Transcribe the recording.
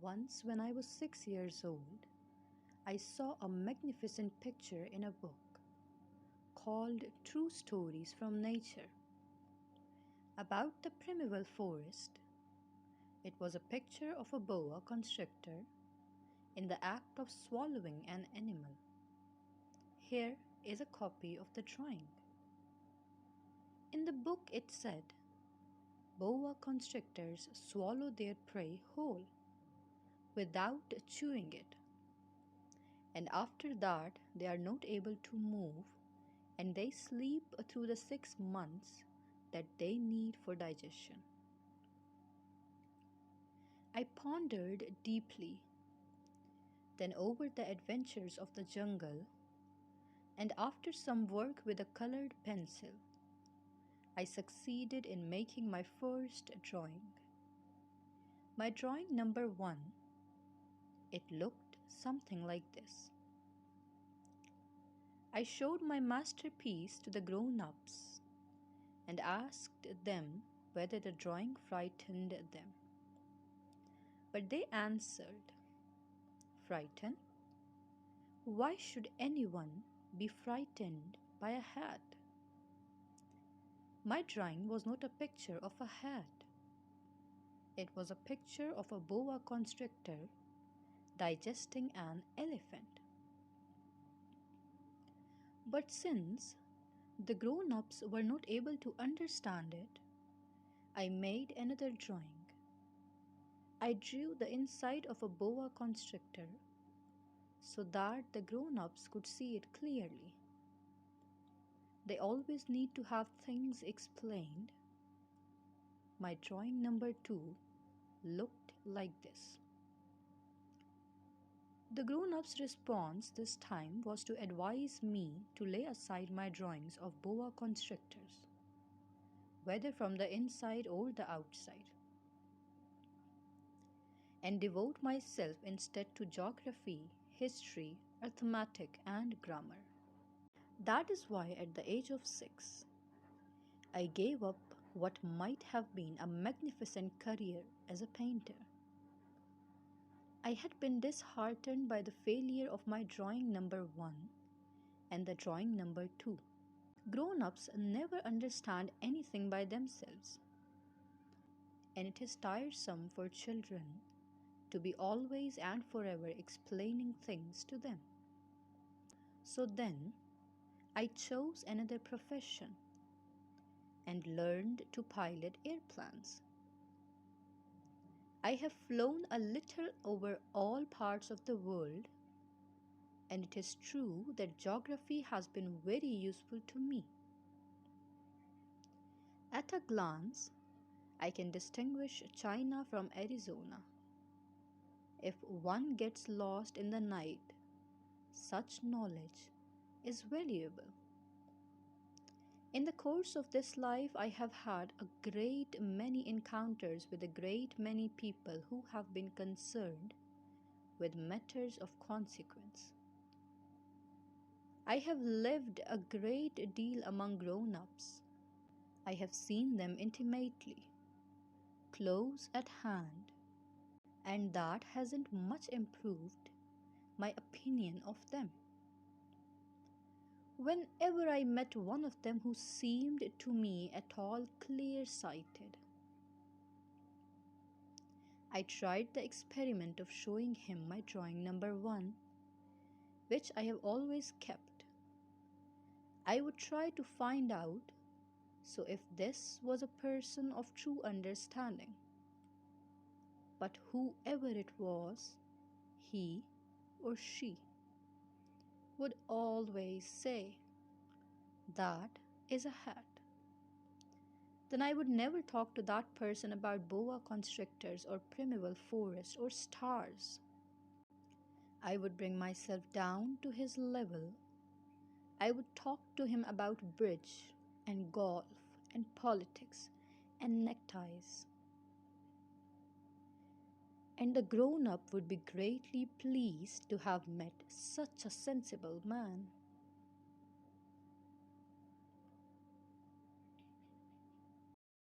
Once, when I was 6 years old, I saw a magnificent picture in a book called True Stories from Nature about the primeval forest. It was a picture of a boa constrictor in the act of swallowing an animal. Here is a copy of the drawing. In the book it said, boa constrictors swallow their prey whole, without chewing it. And after that they are not able to move, and they sleep through the 6 months that they need for digestion. I pondered deeply, then over the adventures of the jungle, and after some work with a colored pencil, I succeeded in making my first drawing. My drawing number 1, it looked something like this. I showed my masterpiece to the grown-ups and asked them whether the drawing frightened them. But they answered, "Frightened? Why should anyone be frightened by a hat?" My drawing was not a picture of a hat. It was a picture of a boa constrictor digesting an elephant. But since the grown-ups were not able to understand it, I made another drawing. I drew the inside of a boa constrictor so that the grown-ups could see it clearly. They always need to have things explained. My drawing number 2 looked like this. The grown-ups' response this time was to advise me to lay aside my drawings of boa constrictors, whether from the inside or the outside, and devote myself instead to geography, history, arithmetic, and grammar. That is why at the age of 6, I gave up what might have been a magnificent career as a painter. I had been disheartened by the failure of my drawing number 1 and the drawing number 2. Grown-ups never understand anything by themselves, and it is tiresome for children to be always and forever explaining things to them. So then, I chose another profession and learned to pilot airplanes. I have flown a little over all parts of the world, and it is true that geography has been very useful to me. At a glance, I can distinguish China from Arizona. If one gets lost in the night, such knowledge is valuable. In the course of this life, I have had a great many encounters with a great many people who have been concerned with matters of consequence. I have lived a great deal among grown-ups. I have seen them intimately, close at hand, and that hasn't much improved my opinion of them. Whenever I met one of them who seemed to me at all clear-sighted, I tried the experiment of showing him my drawing number 1, which I have always kept. I would try to find out if this was a person of true understanding. But whoever it was, he or she would always say, "That is a hat." Then I would never talk to that person about boa constrictors or primeval forest or stars. I would bring myself down to his level. I would talk to him about bridge and golf and politics and neckties. And the grown-up would be greatly pleased to have met such a sensible man.